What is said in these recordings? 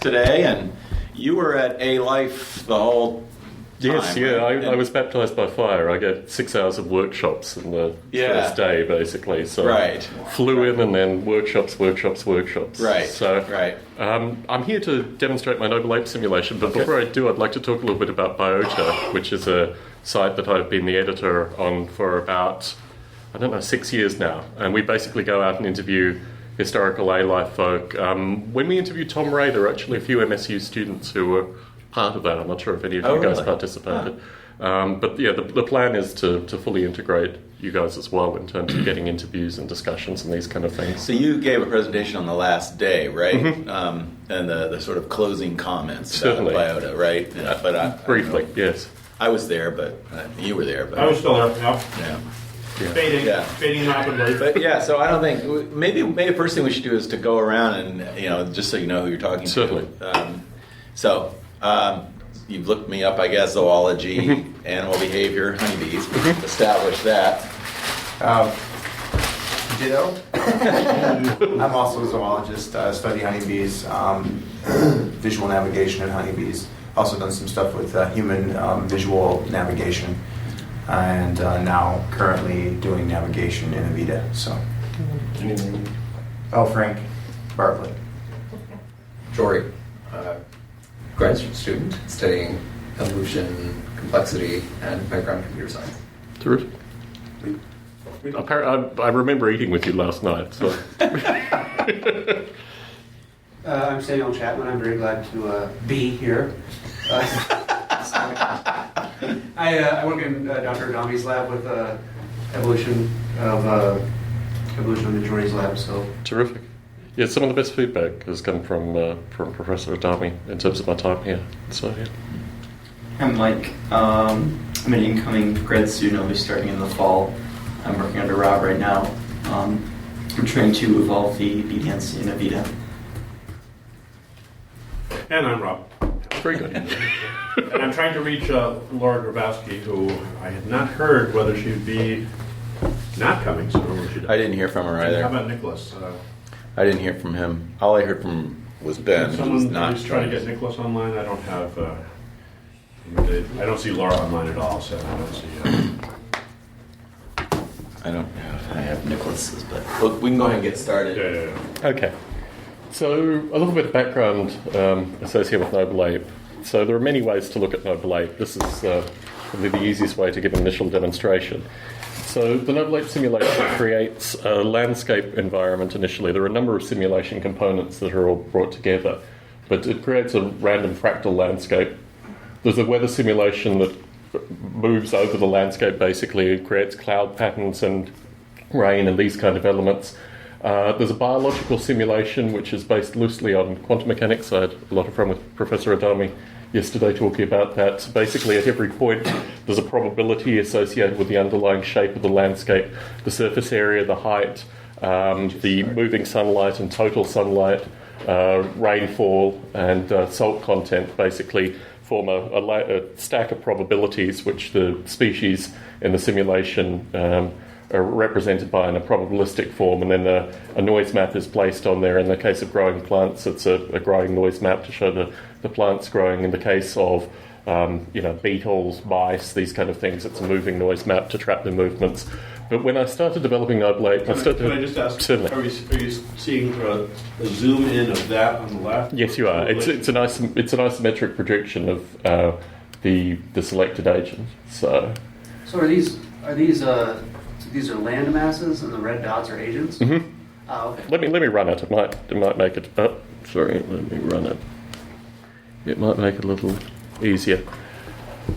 today, and you were at A Life the whole time. Yes, yeah, right? I was baptised by fire. I got 6 hours of workshops in the first day, basically. So flew in and then workshops. Right. So right. I'm here to demonstrate my Noble Ape Simulation, but before I do, I'd like to talk a little bit about Biota, which is a site that I've been the editor on for about, 6 years now. And we basically go out and interview historical A-Life folk. When we interviewed Tom Ray, there were actually a few MSU students who were part of that. I'm not sure if any of you guys participated. But yeah, the plan is to fully integrate you guys as well in terms of getting interviews and discussions and these kind of things. So you gave a presentation on the last day, right? Mm-hmm. And the sort of closing comments Certainly. about Biota, right? Yeah, but Briefly, yes. I was there, but you were there. But I was still there, yeah. Fading rapidly. But yeah, so I don't think maybe the first thing we should do is to go around and just so you know who you're talking Certainly. to. You've looked me up, I guess, zoology, animal behavior, honeybees. We've established that. Ditto. I'm also a zoologist. Study honeybees, visual navigation in honeybees. Also done some stuff with human visual navigation. And now currently doing navigation in Avita. So, Frank Bartlett. Jory, graduate student studying evolution, complexity, and background computer science. Terrific. I remember eating with you last night. So. I'm Samuel Chapman. I'm very glad to be here. I work in Dr. Adami's lab with evolution in Jory's lab. So Terrific. Yeah, some of the best feedback has come from Professor Adami in terms of my time here. So yeah. I'm Mike. I'm an incoming grad student. I'll be starting in the fall. I'm working under Rob right now. I'm trying to evolve the BDNs in Avita. And I'm Rob. Very good. And I'm trying to reach Laura Grabowski, who I had not heard whether she would be not coming, so I don't know what she does. I didn't hear from her either. How about Nicholas? I didn't hear from him. All I heard from was Ben. Someone who's trying to get Nicholas online. I don't have. I don't see Laura online at all, so I don't see. I have Nicholas's, but we can go ahead and get started. Yeah. Okay. So a little bit of background associated with Noble Ape. So there are many ways to look at Noble Ape. This is probably the easiest way to give an initial demonstration. So the Noble Ape Simulation creates a landscape environment initially. There are a number of simulation components that are all brought together, but it creates a random fractal landscape. There's a weather simulation that moves over the landscape, basically. It creates cloud patterns and rain and these kind of elements. There's a biological simulation which is based loosely on quantum mechanics. I had a lot of fun with Professor Adami yesterday talking about that. So basically at every point there's a probability associated with the underlying shape of the landscape, the surface area, the height, the moving sunlight and total sunlight, rainfall and salt content basically form a stack of probabilities which the species in the simulation are represented by in a probabilistic form, and then a noise map is placed on there. In the case of growing plants, it's a growing noise map to show the plants growing. In the case of beetles, mice, these kind of things, it's a moving noise map to trap their movements. But when I started developing Noble Ape, Can I just ask? Certainly. Are you seeing a zoom in of that on the left? Yes, you are. It's an isometric projection of the selected agent. So are these are land masses and the red dots are agents? Mm-hmm. Oh, okay. Let me run it. It might make it. Oh, sorry. Let me run it. It might make it a little easier.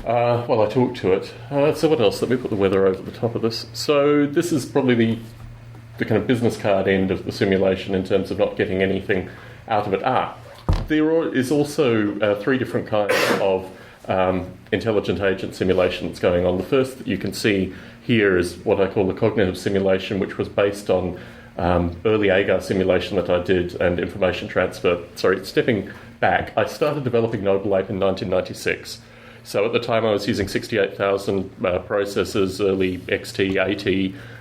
While I talk to it. So what else? Let me put the weather over the top of this. So this is probably the kind of business card end of the simulation in terms of not getting anything out of it. There is also 3 different kinds of intelligent agent simulation that's going on. The first that you can see here is what I call the cognitive simulation, which was based on early agar simulation that I did and information transfer. Sorry, stepping back, I started developing Noble Ape in 1996. So at the time I was using 68,000 processors, early XT,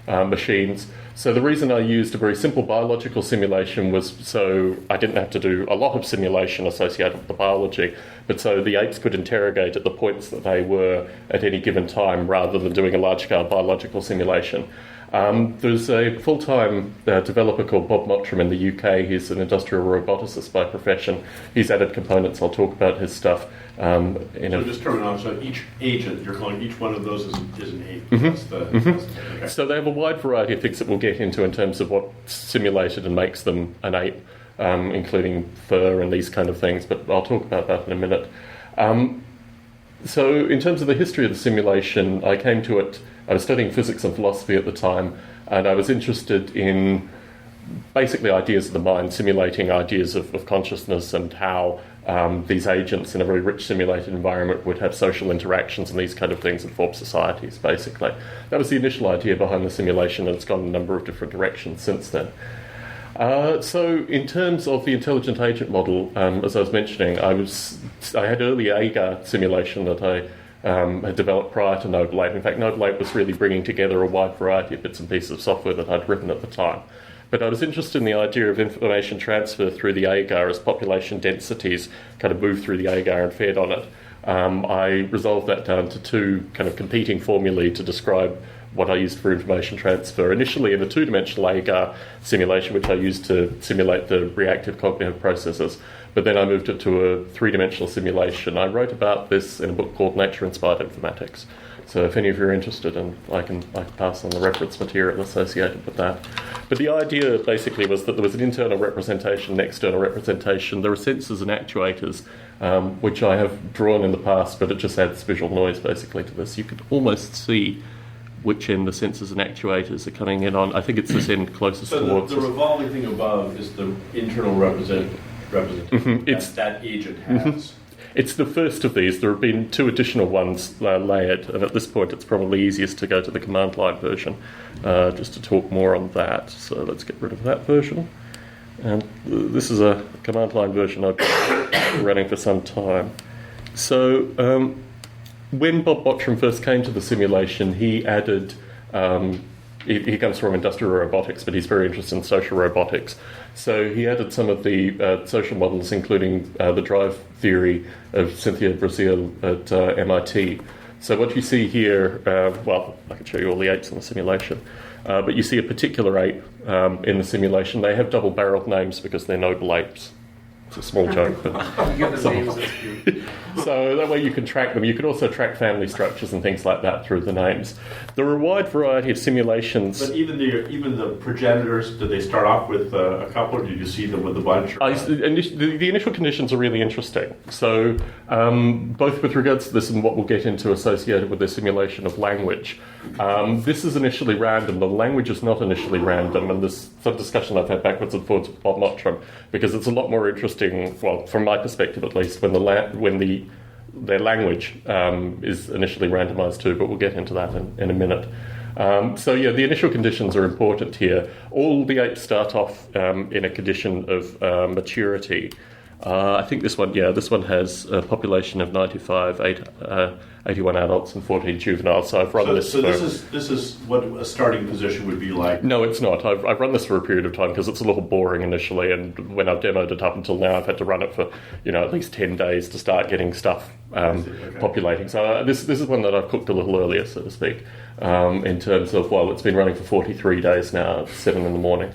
AT machines. So the reason I used a very simple biological simulation was so I didn't have to do a lot of simulation associated with the biology, but so the apes could interrogate at the points that they were at any given time rather than doing a large-scale biological simulation. There's a full-time developer called Bob Mottram in the UK. He's an industrial roboticist by profession. He's added components. I'll talk about his stuff. So just terminology, so each agent, you're calling each one of those is an ape. Okay. So they have a wide variety of things that we'll get into in terms of what's simulated and makes them an ape, including fur and these kind of things, but I'll talk about that in a minute. So in terms of the history of the simulation, I came to it, I was studying physics and philosophy at the time, and I was interested in basically ideas of the mind, simulating ideas of consciousness and how these agents in a very rich simulated environment would have social interactions and these kind of things and form societies, basically. That was the initial idea behind the simulation, and it's gone in a number of different directions since then. So in terms of the intelligent agent model, as I was mentioning, I had early AGAR simulation that I had developed prior to Noble Ape. In fact, Noble Ape was really bringing together a wide variety of bits and pieces of software that I'd written at the time. But I was interested in the idea of information transfer through the AGAR as population densities kind of moved through the AGAR and fed on it. I resolved that down to two kind of competing formulae to describe what I used for information transfer. Initially in a two-dimensional AGAR simulation, which I used to simulate the reactive cognitive processes, but then I moved it to a three-dimensional simulation. I wrote about this in a book called Nature-Inspired Informatics. So if any of you are interested, and I can pass on the reference material associated with that. But the idea basically was that there was an internal representation, an external representation. There are sensors and actuators, which I have drawn in the past, but it just adds visual noise basically to this. You could almost see which end the sensors and actuators are coming in on. I think it's this end closest towards So the revolving thing above is the internal representation that agent has. It's the first of these. There have been two additional ones layered, and at this point it's probably easiest to go to the command line version just to talk more on that. So let's get rid of that version. And this is a command line version I've been running for some time. So when Bob Mottram first came to the simulation, he added... He comes from industrial robotics, but he's very interested in social robotics. So he added some of the social models, including the drive theory of Cynthia Brazil at MIT. So what you see here, well, I can show you all the apes in the simulation, but you see a particular ape in the simulation. They have double-barreled names because they're noble apes. It's a small joke, but You give them names, that's cute. so that way you can track them. You can also track family structures and things like that through the names. There are a wide variety of simulations. But even the progenitors, did they start off with a couple, or did you see them with a bunch? The initial conditions are really interesting. So both with regards to this and what we'll get into associated with the simulation of language. This is initially random. The language is not initially random, and there's some discussion I've had backwards and forwards with Bob Mottram, because it's a lot more interesting, well, from my perspective at least, when their language is initially randomized too, but we'll get into that in a minute. So yeah, the initial conditions are important here. All the apes start off in a condition of maturity. I think this one has a population of 95, 81 adults and 14 juveniles. So I've run this. So this is what a starting position would be like. No, it's not. I've run this for a period of time because it's a little boring initially, and when I've demoed it up until now, I've had to run it for at least 10 days to start getting stuff populating. So this is one that I've cooked a little earlier, so to speak, in terms of it's been running for 43 days now. It's 7 in the morning.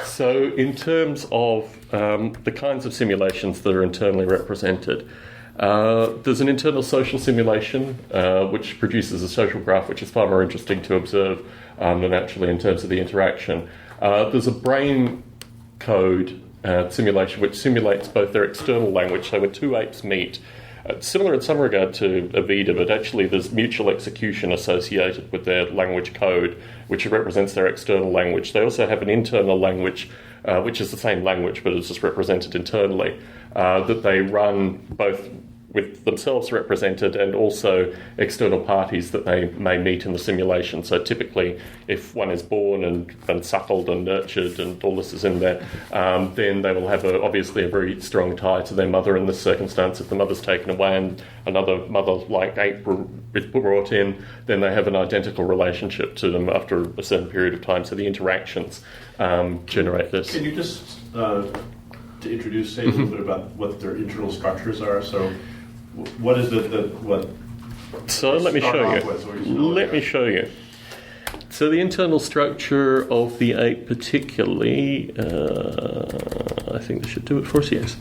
So in terms of the kinds of simulations that are internally represented, there's an internal social simulation which produces a social graph, which is far more interesting to observe than actually in terms of the interaction. There's a brain code simulation which simulates both their external language. So when two apes meet, similar in some regard to Avida, but actually there's mutual execution associated with their language code, which represents their external language. They also have an internal language, which is the same language, but it's just represented internally, that they run both with themselves represented and also external parties that they may meet in the simulation. So typically, if one is born and suckled and nurtured and all this is in there, then they will have obviously a very strong tie to their mother in this circumstance. If the mother's taken away and another mother-like ape is brought in, then they have an identical relationship to them after a certain period of time. So the interactions generate this. Can you just to introduce, say a little bit about what their internal structures are? So, what is what? So let me show you. Let me show you. So the internal structure of the ape, particularly, I think this should do it for us. Yes.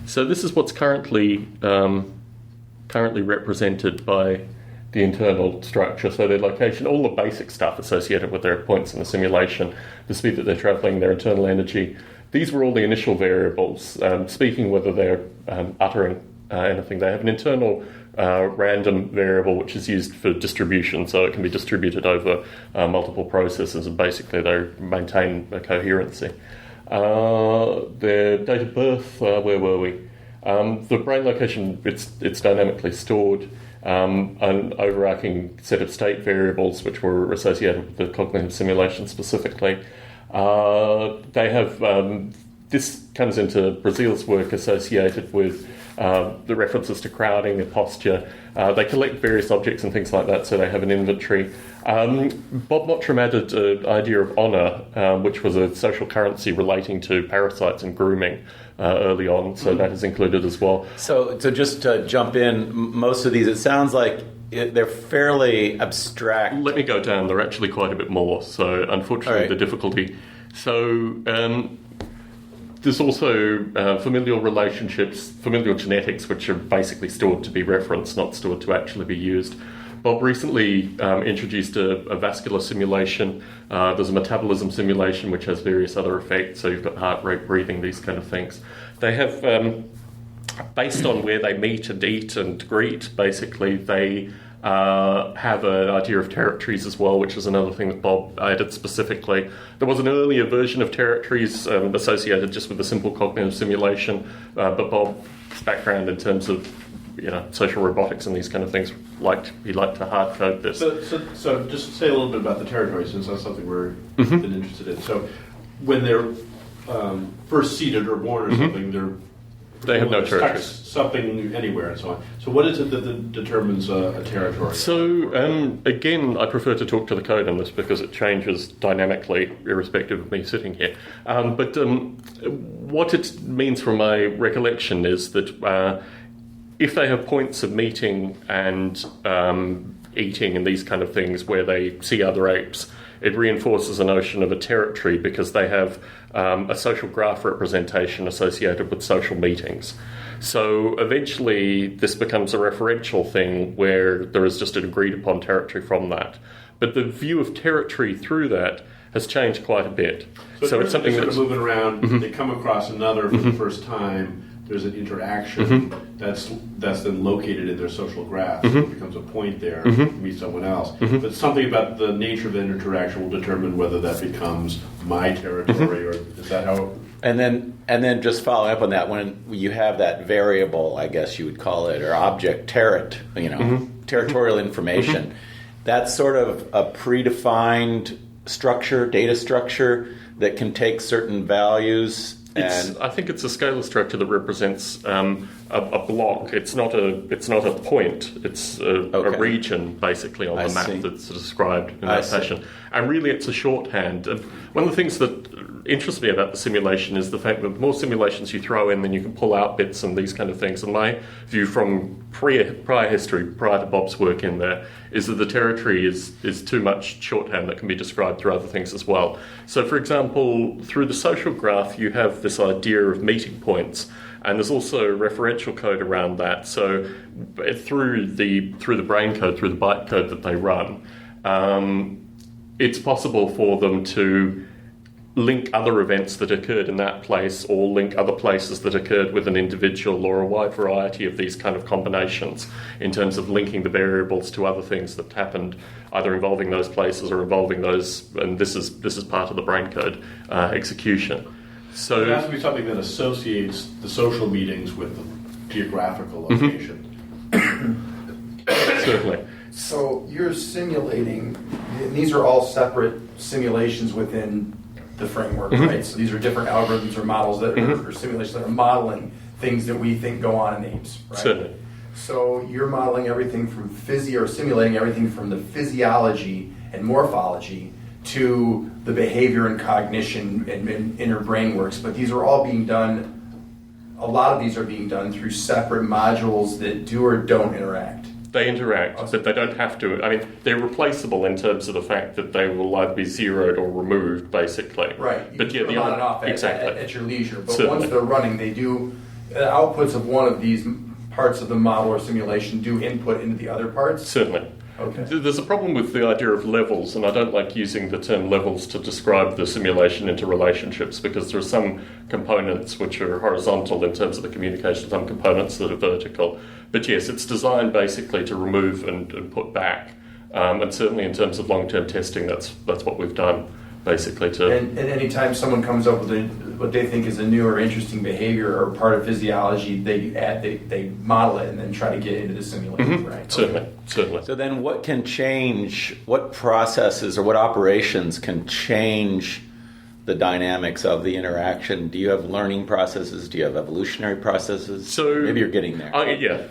So this is what's currently represented by the internal structure. So their location, all the basic stuff associated with their points in the simulation, the speed that they're traveling, their internal energy. These were all the initial variables. Speaking whether they're uttering anything, they have an internal random variable which is used for distribution, so it can be distributed over multiple processes, and basically they maintain a coherency. Their date of birth, where were we? The brain location, it's dynamically stored. An overarching set of state variables which were associated with the cognitive simulation specifically. They have, this comes into Brazil's work associated with the references to crowding, their posture. They collect various objects and things like that, so they have an inventory. Bob Mottram added an idea of honour, which was a social currency relating to parasites and grooming early on, so that is included as well. So just to jump in, most of these, it sounds like they're fairly abstract. Let me go down. They're actually quite a bit more. So unfortunately, Right. the difficulty. So there's also familial relationships, familial genetics, which are basically stored to be referenced, not stored to actually be used. Bob recently introduced a vascular simulation. There's a metabolism simulation, which has various other effects. So you've got heart rate, breathing, these kind of things. They have, based on where they meet and eat and greet, basically, they have an idea of territories as well, which is another thing that Bob added specifically. There was an earlier version of territories associated just with a simple cognitive simulation, but Bob's background in terms of social robotics and these kind of things, he liked to hard code this. So just say a little bit about the territory, since that's something we're been interested in. So when they're first seeded or born or something, they have no territory. Something anywhere and so on. So what is it that determines a territory? So again, I prefer to talk to the code on this because it changes dynamically, irrespective of me sitting here. But what it means from my recollection is that if they have points of meeting and eating and these kind of things where they see other apes, it reinforces a notion of a territory because they have a social graph representation associated with social meetings. So eventually this becomes a referential thing where there is just an agreed upon territory from that. But the view of territory through that has changed quite a bit. So it's something that's moving around, they come across another for the first time, there's an interaction that's then located in their social graph. So it becomes a point there to meet someone else. But something about the nature of the interaction will determine whether that becomes my territory or is that how? And then just following up on that, when you have that variable, I guess you would call it, or object territorial information, that's sort of a predefined structure, data structure that can take certain values. I think it's a scalar structure that represents a block. It's not a point. It's a region, basically, on the map that's described in that fashion. And really, it's a shorthand. And one of the things that interests me about the simulation is the fact that the more simulations you throw in, then you can pull out bits and these kind of things. And my view from prior history, prior to Bob's work in there, is that the territory is too much shorthand that can be described through other things as well. So, for example, through the social graph, you have this idea of meeting points, and there's also referential code around that. So, through the brain code, through the byte code that they run, it's possible for them to link other events that occurred in that place or link other places that occurred with an individual, or a wide variety of these kind of combinations in terms of linking the variables to other things that happened, either involving those places or involving those, and this is part of the brain code execution. So it has to be something that associates the social meetings with the geographical location. Certainly. So you're simulating, and these are all separate simulations within the framework, right? So these are different algorithms or models that are, or simulations that are modeling things that we think go on in apes, right? Certainly. So you're modeling everything from or simulating everything from the physiology and morphology to the behavior and cognition and inner brain works. But these are all being done, a lot of these are being done through separate modules that do or don't interact. They interact, but they don't have to. I mean, they're replaceable in terms of the fact that they will either be zeroed or removed, basically. Right. You But can turn them on and off at your leisure. But Certainly. once they're running, they do, the outputs of one of these parts of the model or simulation do input into the other parts. Certainly. Okay. There's a problem with the idea of levels, and I don't like using the term levels to describe the simulation into relationships, because there are some components which are horizontal in terms of the communication, some components that are vertical. But yes, it's designed basically to remove and put back. And certainly in terms of long-term testing, that's what we've done, basically. And any time someone comes up with what they think is a new or interesting behavior or part of physiology, they model it and then try to get into the simulation, right? Certainly, Okay. certainly. So then what can change, what processes or what operations can change the dynamics of the interaction? Do you have learning processes? Do you have evolutionary processes? So maybe you're getting there. Yeah.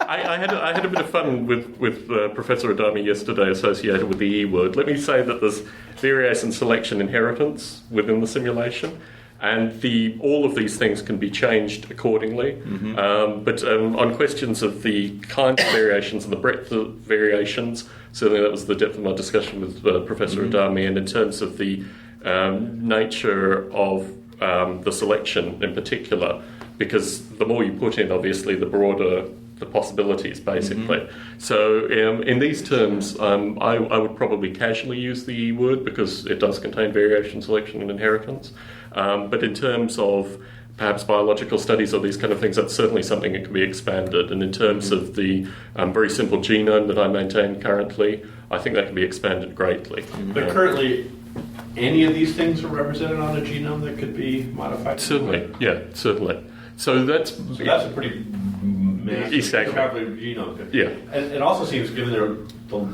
I had a bit of fun with Professor Adami yesterday associated with the E word. Let me say that there's variation, selection, inheritance within the simulation, and all of these things can be changed accordingly. But on questions of the kinds of variations and the breadth of variations, certainly that was the depth of my discussion with Professor Adami, and in terms of the nature of the selection in particular, because the more you put in, obviously, the broader the possibilities, basically. So in these terms, I would probably casually use the E word because it does contain variation, selection, and inheritance. But in terms of perhaps biological studies or these kind of things, that's certainly something that can be expanded. And in terms of the very simple genome that I maintain currently, I think that can be expanded greatly. But currently, any of these things are represented on a genome that could be modified? Certainly, yeah, certainly. So that's a pretty massive Exactly. genome. Yeah. And it also seems, given the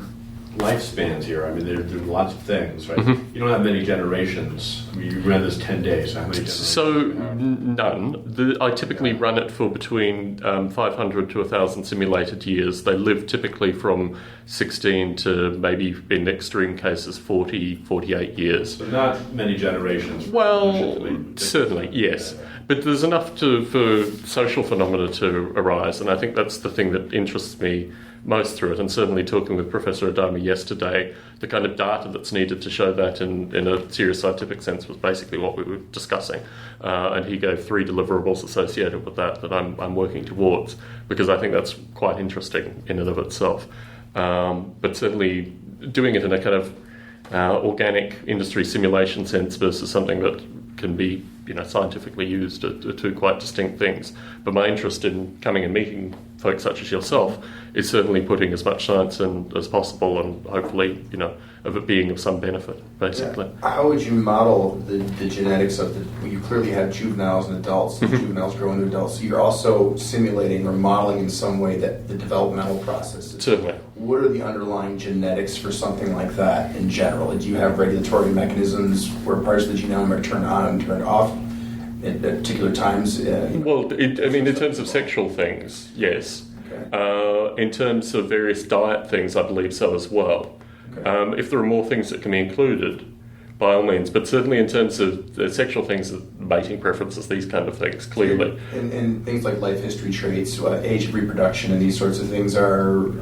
lifespans here, I mean, there are lots of things, right? You don't have many generations. I mean, you ran this 10 days, so how many generations? So none. I typically run it for between 500 to 1,000 simulated years. They live typically from 16 to maybe, in extreme cases, 40, 48 years. So not many generations. Well, certainly, yes. But there's enough for social phenomena to arise, and I think that's the thing that interests me most through it. And certainly talking with Professor Adami yesterday, the kind of data that's needed to show that in a serious scientific sense was basically what we were discussing. And he gave 3 deliverables associated with that I'm working towards, because I think that's quite interesting in and of itself. But certainly doing it in a kind of organic industry simulation sense versus something that can be scientifically used are two quite distinct things. But my interest in coming and meeting folks such as yourself is certainly putting as much science in as possible, and hopefully, of it being of some benefit, basically. Yeah. How would you model the genetics of you clearly have juveniles and adults, and juveniles grow into adults, so you're also simulating or modeling in some way that the developmental processes. Certainly. What are the underlying genetics for something like that in general? Do you have regulatory mechanisms where parts of the genome are turned on and turned off at particular times? Well, in terms of sexual things, yes. Okay. In terms of various diet things, I believe so as well. Okay. If there are more things that can be included, by all means, but certainly in terms of the sexual things, mating preferences, these kind of things, clearly. And things like life history traits, age of reproduction, and these sorts of things are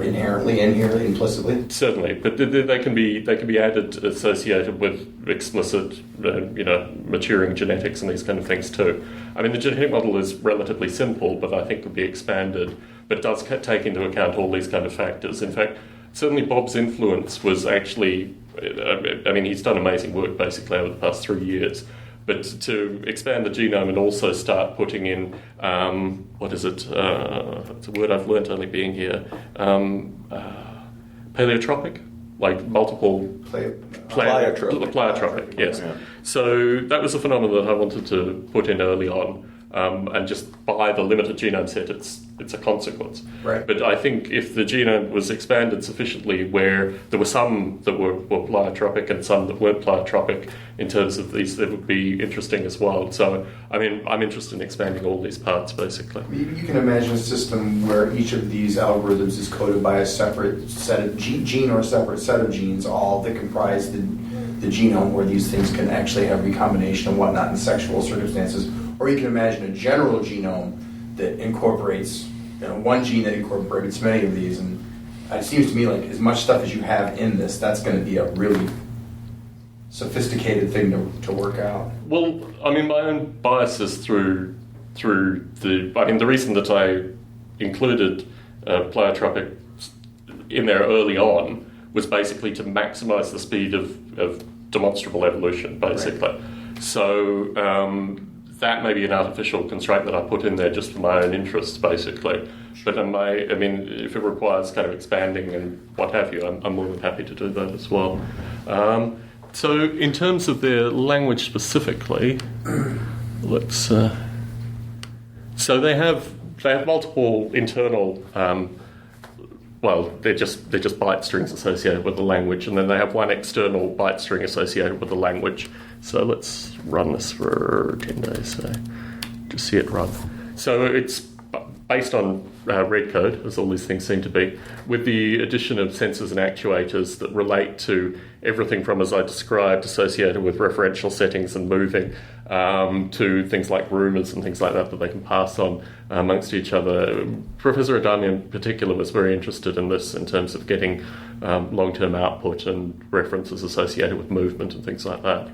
inherently in here, implicitly. Certainly, but they can be added, associated with explicit, maturing genetics and these kind of things too. I mean, the genetic model is relatively simple, but I think could be expanded. But it does take into account all these kind of factors. In fact, certainly Bob's influence was actually. I mean, he's done amazing work basically over the past 3 years. But to expand the genome and also start putting in, what is it? It's a word I've learnt only being here. Paleotropic? Like multiple... Pleiotropic. Pleiotropic, yes. Yeah. So that was a phenomenon that I wanted to put in early on. and just by the limited genome set, it's a consequence. Right. But I think if the genome was expanded sufficiently, where there were some that were pleiotropic and some that weren't pleiotropic in terms of these, that would be interesting as well. So, I mean, I'm interested in expanding all these parts, basically. You can imagine a system where each of these algorithms is coded by a separate set of gene or a separate set of genes, all that comprise the genome, where these things can actually have recombination and whatnot in sexual circumstances. Or you can imagine a general genome that incorporates one gene that incorporates many of these. And it seems to me like as much stuff as you have in this, that's going to be a really sophisticated thing to work out. Well, I mean, my own bias is through the reason that I included pleiotropic in there early on was basically to maximize the speed of demonstrable evolution, basically. Right. So that may be an artificial constraint that I put in there just for my own interests, basically. But if it requires kind of expanding and what have you, I'm more than happy to do that as well. So in terms of their language specifically, let's. So they have multiple internal. They're just byte strings associated with the language, and then they have one external byte string associated with the language. So let's run this for 10 days, so just see it run. So it's based on red code, as all these things seem to be, with the addition of sensors and actuators that relate to everything from, as I described, associated with referential settings and moving, to things like rumours and things like that they can pass on amongst each other. Professor Adami in particular was very interested in this in terms of getting long-term output and references associated with movement and things like that.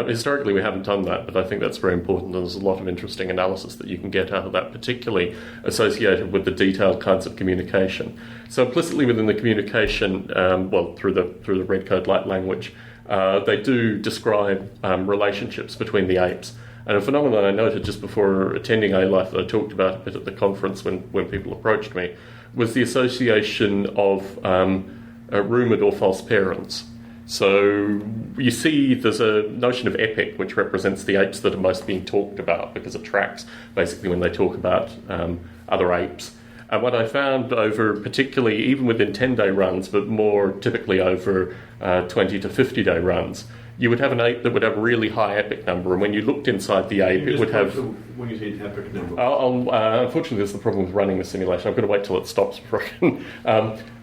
Historically, we haven't done that, but I think that's very important, and there's a lot of interesting analysis that you can get out of that, particularly associated with the detailed kinds of communication. So implicitly within the communication, through the red code-like language, they do describe relationships between the apes. And a phenomenon I noted just before attending A-Life that I talked about a bit at the conference when people approached me was the association of rumoured or false parents. So you see there's a notion of epic, which represents the apes that are most being talked about, because it tracks basically when they talk about other apes. And what I found over, particularly even within 10-day runs, but more typically over 20 to 50-day runs, you would have an ape that would have a really high epic number, and when you looked inside the ape, it would have... When you say epic number... unfortunately, there's the problem with running the simulation. I'm going to wait till it stops before I can...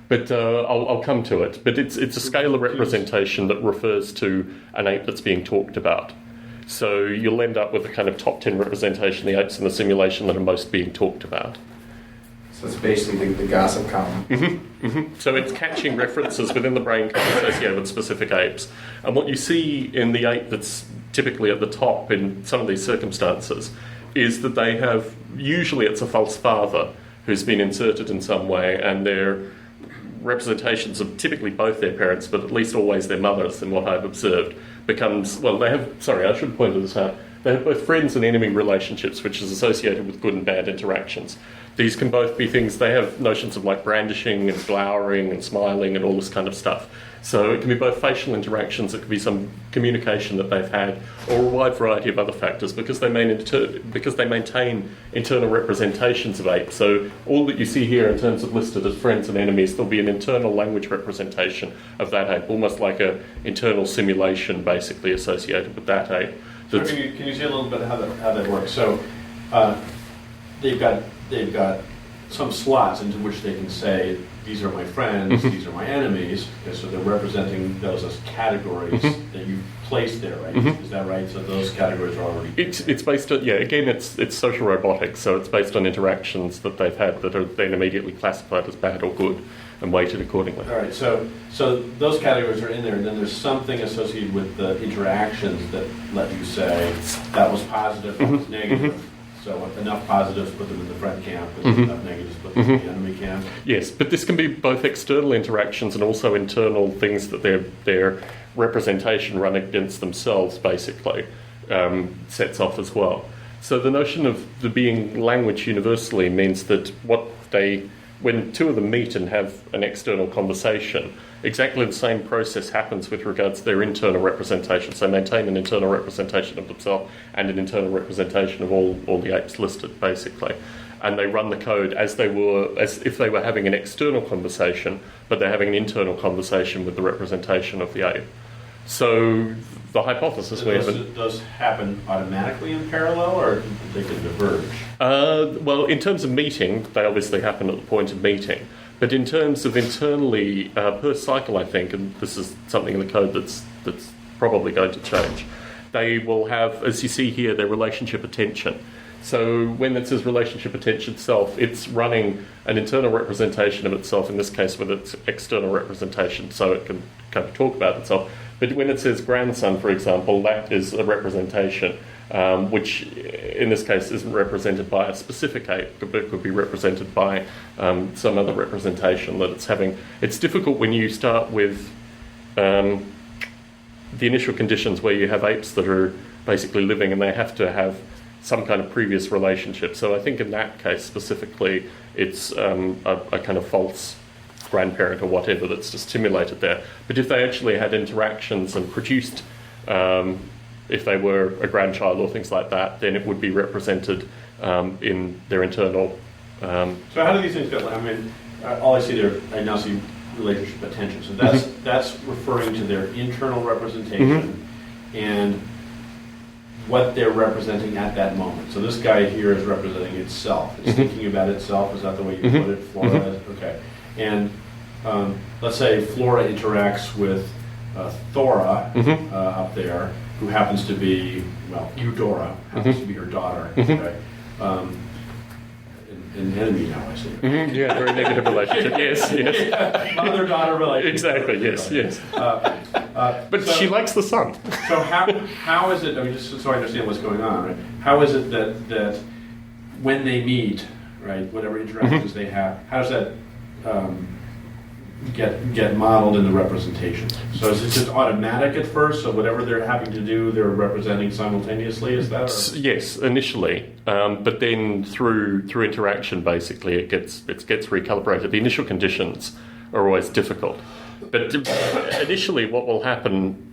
But I'll come to it. But it's a scalar representation that refers to an ape that's being talked about. So you'll end up with a kind of top 10 representation of the apes in the simulation that are most being talked about. So it's basically the gossip column. Mm-hmm, mm-hmm. So it's catching references within the brain associated with specific apes. And what you see in the ape that's typically at the top in some of these circumstances is that they have, usually it's a false father who's been inserted in some way, and they're representations of typically both their parents, but at least always their mothers, in what I've observed, becomes, I should point this out, they have both friends and enemy relationships, which is associated with good and bad interactions. These can both be things, they have notions of like brandishing and glowering and smiling and all this kind of stuff. So it can be both facial interactions, it can be some communication that they've had, or a wide variety of other factors, because they maintain internal representations of apes. So all that you see here in terms of listed as friends and enemies, there'll be an internal language representation of that ape, almost like an internal simulation basically associated with that ape. So can you say a little bit how that works? So they've got some slots into which they can say, these are my friends, these are my enemies. Okay, so they're representing those as categories that you've placed there, right? Is that right? So those categories are already... It's based on, again, it's social robotics, so it's based on interactions that they've had that are then immediately classified as bad or good and weighted accordingly. All right, so those categories are in there, and then there's something associated with the interactions that let you say, that was positive, that was negative. So enough positives, put them in the friend camp, and enough negatives, put them in the enemy camp. Yes, but this can be both external interactions and also internal things that their representation run against themselves, basically, sets off as well. So the notion of the being language universally means that what they when two of them meet and have an external conversation, exactly the same process happens with regards to their internal representation. So maintain an internal representation of themselves and an internal representation of all the apes listed, basically. And they run the code as if they were having an external conversation, but they're having an internal conversation with the representation of the ape. So the hypothesis does happen automatically in parallel, or they can diverge? Well, in terms of meeting, they obviously happen at the point of meeting. But in terms of internally, per cycle, I think, and this is something in the code that's probably going to change, they will have, as you see here, their relationship attention. So when it says relationship attention self, it's running an internal representation of itself, in this case with its external representation, so it can kind of talk about itself. But when it says grandson, for example, that is a representation which in this case isn't represented by a specific ape, but could be represented by some other representation that it's having. It's difficult when you start with the initial conditions where you have apes that are basically living and they have to have some kind of previous relationship. So I think in that case specifically, it's a kind of false grandparent or whatever that's just stimulated there. But if they actually had interactions and produced, if they were a grandchild or things like that, then it would be represented in their internal. So how do these things go? I mean, all I see there, I now see relationship attention. So that's referring to their internal representation and what they're representing at that moment. So this guy here is representing itself. It's thinking about itself. Is that the way you put it? Flora. Okay. And let's say Flora interacts with Thora up there, who happens to be, well, Eudora happens to be her daughter. Okay. An enemy now, I see. Yeah, very negative relationship. Yes. Mother-daughter relationship. Exactly. Yes. But so, she likes the son. So how is it? I mean, just so I understand what's going on, right? How is it that when they meet, right, whatever interactions they have, how does that get modeled in the representation? So is it just automatic at first? So whatever they're having to do, they're representing simultaneously. Is that? Or? Yes, initially, but then through interaction, basically, it gets recalibrated. The initial conditions are always difficult, but initially, what will happen,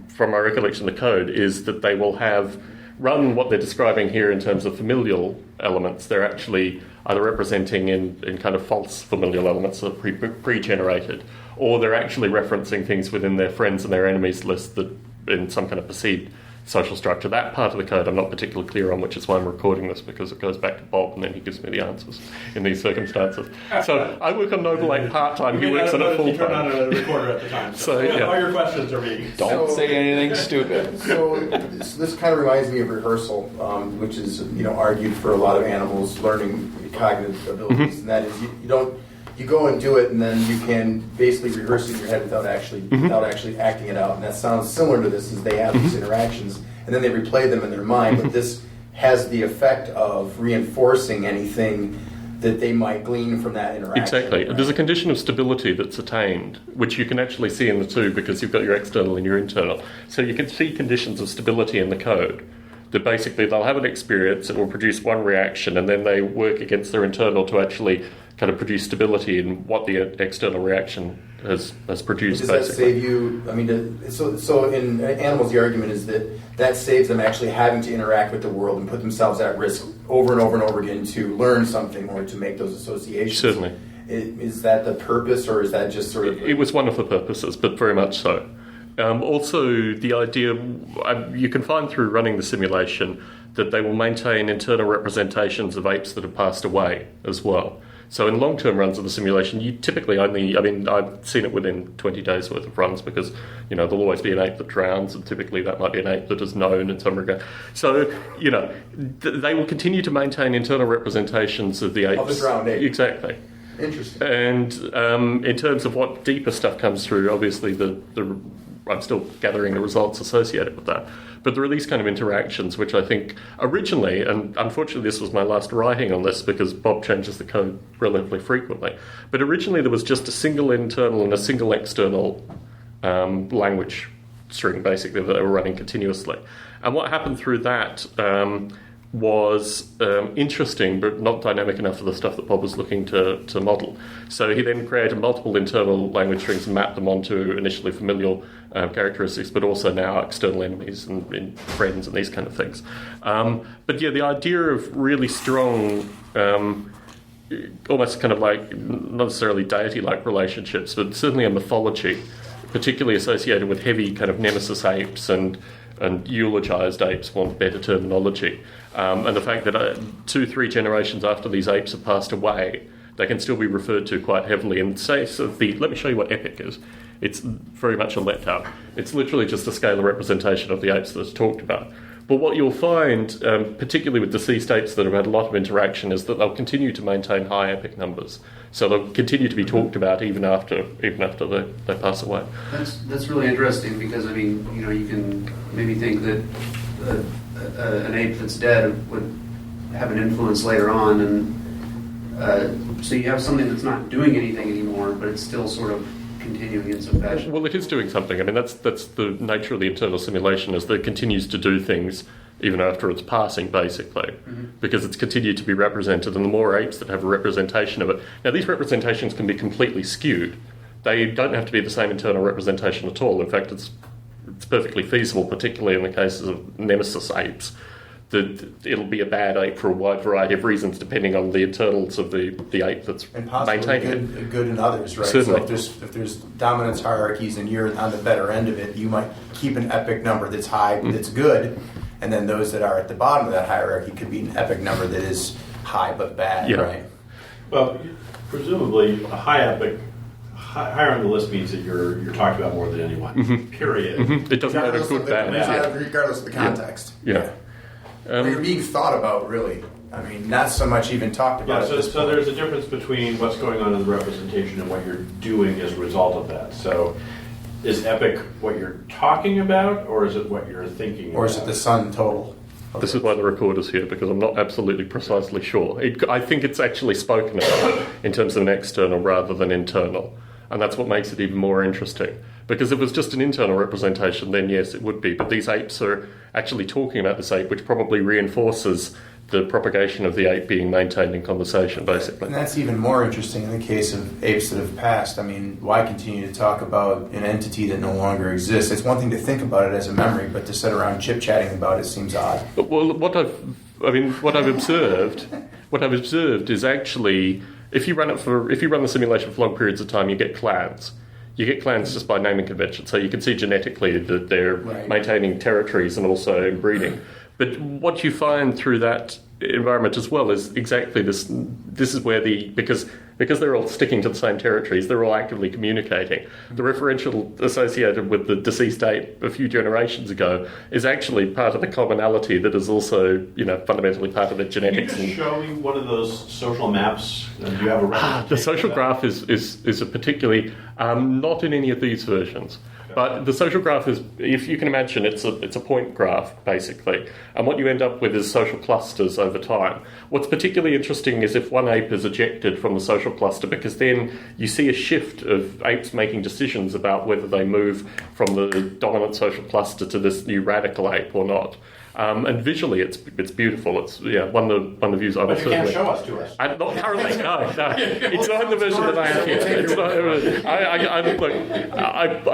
from my recollection of the code, is that they will have run what they're describing here in terms of familial elements. They're actually either representing in kind of false familial elements that are pre-generated, or they're actually referencing things within their friends and their enemies list that in some kind of perceived social structure. That part of the code I'm not particularly clear on, which is why I'm recording this, because it goes back to Bob and then he gives me the answers in these circumstances. So I work on Noble Ape part-time, he works on it full-time. You turn on a recorder at the time. So yeah. All your questions are being... Don't say anything stupid. So this kind of reminds me of rehearsal, which is argued for a lot of animals learning cognitive abilities, and that is you go and do it, and then you can basically rehearse it in your head without actually acting it out. And that sounds similar to this, as they have these interactions, and then they replay them in their mind. But this has the effect of reinforcing anything that they might glean from that interaction. Exactly. Right? There's a condition of stability that's attained, which you can actually see in the two, because you've got your external and your internal. So you can see conditions of stability in the code. That basically they'll have an experience, it will produce one reaction, and then they work against their internal to actually kind of produce stability in what the external reaction has produced. Does basically. that save you? I mean, so in animals, the argument is that saves them actually having to interact with the world and put themselves at risk over and over and over again to learn something or to make those associations. Certainly. Is that the purpose, or is that just sort of... It was one of the purposes, but very much so. Also, the idea, you can find through running the simulation that they will maintain internal representations of apes that have passed away as well. So in long-term runs of the simulation, you typically I've seen it within 20 days worth of runs, because, there'll always be an ape that drowns, and typically that might be an ape that is known in some regard. So, they will continue to maintain internal representations of the apes. Of the drowned ape. Exactly. Interesting. And in terms of what deeper stuff comes through, obviously I'm still gathering the results associated with that. But there are these kind of interactions which I think originally, and unfortunately this was my last writing on this because Bob changes the code relatively frequently, but originally there was just a single internal and a single external language string basically that they were running continuously. And what happened through that was interesting, but not dynamic enough for the stuff that Bob was looking to model. So he then created multiple internal language strings and mapped them onto initially familial characteristics, but also now external enemies and friends and these kind of things. But yeah, the idea of really strong, almost kind of like, not necessarily deity-like relationships, but certainly a mythology, particularly associated with heavy kind of nemesis apes and eulogized apes, want better terminology. And the fact that 2-3 generations after these apes have passed away, they can still be referred to quite heavily. And say, let me show you what epic is. It's very much a letdown. It's literally just a scalar representation of the apes that's talked about. But what you'll find, particularly with deceased apes that have had a lot of interaction, is that they'll continue to maintain high epic numbers. So they'll continue to be talked about even after they pass away. That's really interesting because, I mean, you know, you can maybe think that an ape that's dead would have an influence later on, and so you have something that's not doing anything anymore, but it's still sort of continuing in some fashion. Well, it is doing something. I mean, that's the nature of the internal simulation, is that it continues to do things even after it's passing, basically, because it's continued to be represented, and the more apes that have a representation of it. Now, these representations can be completely skewed. They don't have to be the same internal representation at all. In fact, it's perfectly feasible, particularly in the cases of nemesis apes, that it'll be a bad ape for a wide variety of reasons, depending on the internals of the ape that's and possibly maintaining good in others, right? Certainly. So if there's dominance hierarchies and you're on the better end of it, you might keep an epic number that's high, that's good, and then those that are at the bottom of that hierarchy could be an epic number that is high but bad, right? Well, presumably a higher on the list means that you're talking about more than anyone. Period. It doesn't matter good, bad. Regardless of the context. Yeah. You're being thought about, really. I mean, not so much even talked about. Yeah, so there's a difference between what's going on in the representation and what you're doing as a result of that. So is epic what you're talking about, or is it what you're thinking about? Or is it the sum total? This is why the recorder's here, because I'm not absolutely precisely sure. I think it's actually spoken about in terms of an external rather than internal. And that's what makes it even more interesting. Because if it was just an internal representation, then yes, it would be. But these apes are actually talking about this ape, which probably reinforces the propagation of the ape being maintained in conversation, basically. And that's even more interesting in the case of apes that have passed. I mean, why continue to talk about an entity that no longer exists? It's one thing to think about it as a memory, but to sit around chit-chatting about it seems odd. Well, what I've observed is actually, if you run the simulation for long periods of time, you get clans. You get clans just by naming convention, so you can see genetically that they're maintaining territories and also breeding. But what you find through that environment as well is exactly this. This is where because they're all sticking to the same territories, they're all actively communicating. The referential associated with the deceased ape a few generations ago is actually part of the commonality that is also, fundamentally part of the genetics. Can you just show me one of those social maps? Do you have a reference? The social graph is a particularly not in any of these versions. But the social graph is, if you can imagine, it's a point graph, basically. And what you end up with is social clusters over time. What's particularly interesting is if one ape is ejected from the social cluster, because then you see a shift of apes making decisions about whether they move from the dominant social cluster to this new radical ape or not. And visually, it's beautiful. It's one of the views I will certainly. But you can't show us to us. Not currently. No. It's not in the version that I have here. It's not.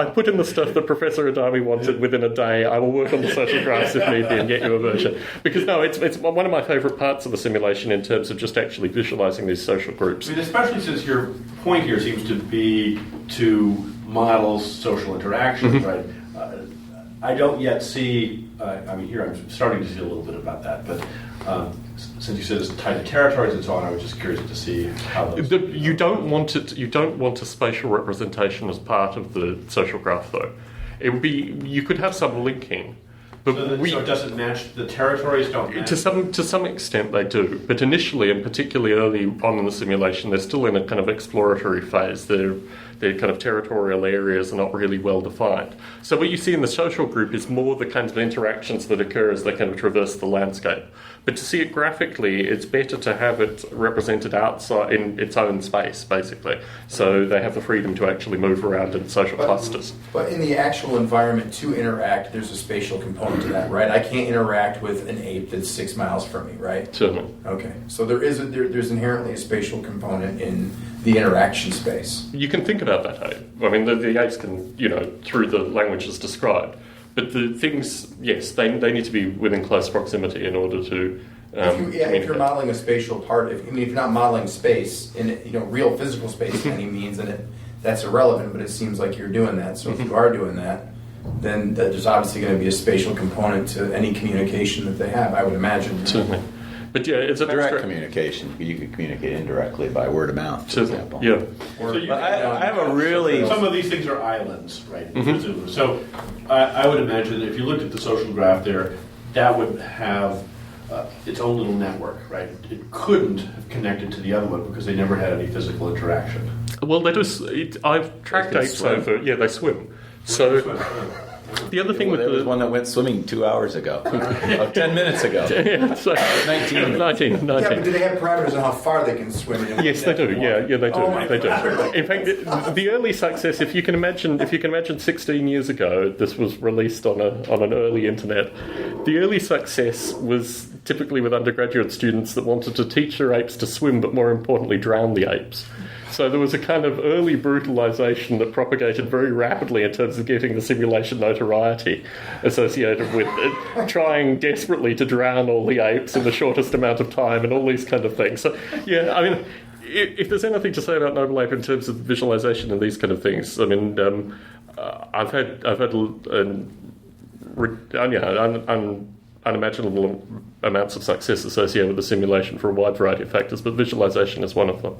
I put in the stuff that Professor Adami wanted within a day. I will work on the social graphs if need be and get you a version. Because it's one of my favourite parts of the simulation in terms of just actually visualising these social groups. I mean, especially since your point here seems to be to model social interactions, right? I don't yet see. Here I'm starting to see a little bit about that, but since you said it's tied to territories and so on, I was just curious to see how those. You don't want it. You don't want a spatial representation as part of the social graph, though. It would be. You could have some linking, but so it doesn't match the territories. Don't match. To some extent they do, but initially and particularly early on in the simulation, they're still in a kind of exploratory phase. Their kind of territorial areas are not really well defined. So what you see in the social group is more the kinds of interactions that occur as they kind of traverse the landscape. But to see it graphically, it's better to have it represented outside in its own space, basically. So they have the freedom to actually move around in social clusters. But in the actual environment to interact, there's a spatial component to that, right? I can't interact with an ape that's 6 miles from me, right? Certainly. Okay, so there's inherently a spatial component in the interaction space. You can think about that ape. I mean, the apes can, through the languages described. But the things, yes, they need to be within close proximity in order to if you're modeling a spatial part, if you're not modeling space in real physical space in any means, then that's irrelevant. But it seems like you're doing that. So if you are doing that, then there's obviously going to be a spatial component to any communication that they have, I would imagine. Certainly. But yeah, it's a direct communication. You can communicate indirectly by word of mouth, for example. Yeah. I have a really... Some of these things are islands, right? So I would imagine if you looked at the social graph there, that would have its own little network, right? It couldn't have connected to the other one because they never had any physical interaction. Well, they do. I've tracked apes over. Yeah, they swim. So... The other thing there was one that went swimming 2 hours ago, 10 minutes ago. Yeah, so 19. Yeah, but do they have parameters on how far they can swim? Yes, they do. Yeah, they do. They do. In fact, the early success, if you can imagine 16 years ago, this was released on an early internet. The early success was typically with undergraduate students that wanted to teach their apes to swim, but more importantly, drown the apes. So there was a kind of early brutalization that propagated very rapidly in terms of getting the simulation notoriety associated with it, trying desperately to drown all the apes in the shortest amount of time and all these kind of things. So, yeah, I mean, if there's anything to say about Noble Ape in terms of visualization and these kind of things, I mean, I've had unimaginable amounts of success associated with the simulation for a wide variety of factors, but visualization is one of them.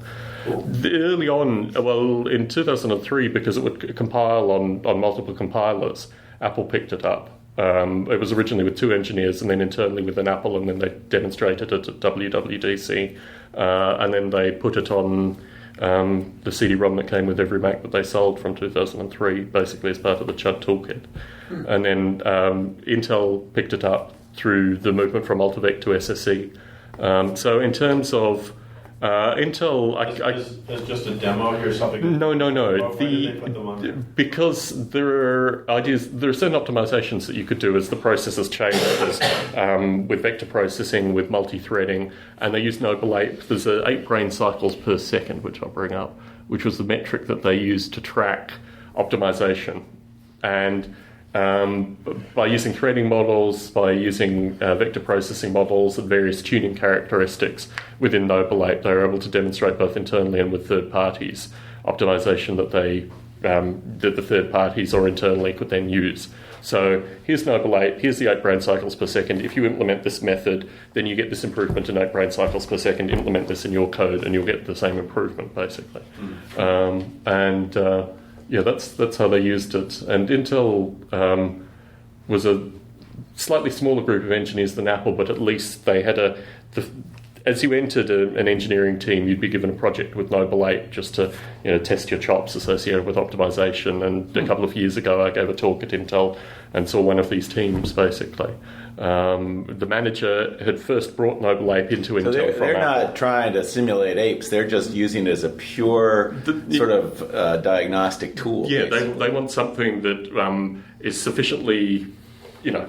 Early on, well, in 2003, because it would compile on multiple compilers, Apple picked it up. It was originally with 2 engineers and then internally within Apple, and then they demonstrated it at WWDC, and then they put it on the CD-ROM that came with every Mac that they sold from 2003, basically as part of the CHUD toolkit. And then Intel picked it up through the movement from Multivec to SSE. So in terms of Intel... As just a demo here, something... No. Why did they put them on there? Because there are certain optimizations that you could do as the processors change, with vector processing, with multi-threading, and they use Noble Ape. There's 8 brain cycles per second, which I'll bring up, which was the metric that they used to track optimization. And by using threading models, by using vector processing models and various tuning characteristics within Noble Ape, they were able to demonstrate both internally and with third parties optimization that that the third parties or internally could then use. So here's Noble Ape, here's the 8 brain cycles per second. If you implement this method, then you get this improvement in 8 brain cycles per second. Implement this in your code and you'll get the same improvement, basically. Yeah, that's how they used it. And Intel was a slightly smaller group of engineers than Apple, but at least they had as you entered an engineering team, you'd be given a project with Noble Ape just to test your chops associated with optimization. And a couple of years ago, I gave a talk at Intel and saw one of these teams, basically. The manager had first brought Noble Ape into Intel they're from Apple. Not trying to simulate apes. They're just using it as a pure sort of diagnostic tool. Yeah, they want something that is sufficiently,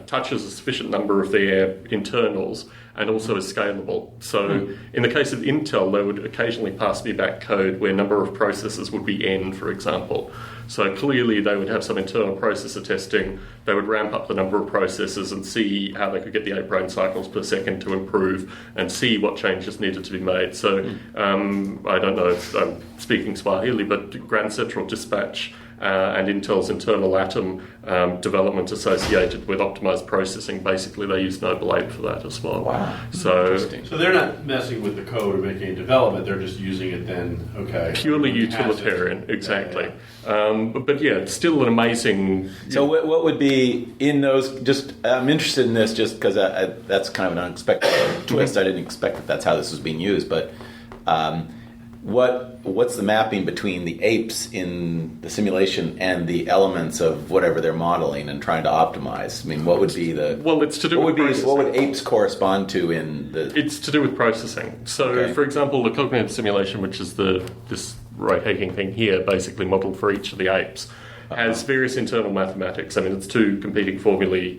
touches a sufficient number of their internals and also is scalable. So in the case of Intel, they would occasionally pass me back code where number of processors would be n, for example. So clearly they would have some internal processor testing. They would ramp up the number of processors and see how they could get the 8 brain cycles per second to improve and see what changes needed to be made. So I don't know if I'm speaking Swahili, but Grand Central Dispatch and Intel's internal Atom development associated with optimized processing, basically they use Noble Ape for that as well. Wow. So they're not messing with the code or making any development, they're just using it then, purely utilitarian, exactly. But yeah, it's still an amazing... So what would be in those, I'm interested in this just because that's kind of an unexpected twist. I didn't expect that's how this was being used, but what's the mapping between the apes in the simulation and the elements of whatever they're modeling and trying to optimize? I mean, what would be the it's to do with processing. what would apes correspond to in the? It's to do with processing. So, Okay. for example, the cognitive simulation, which is this rotating thing here, basically modelled for each of the apes, has various internal mathematics. I mean, it's two competing formulae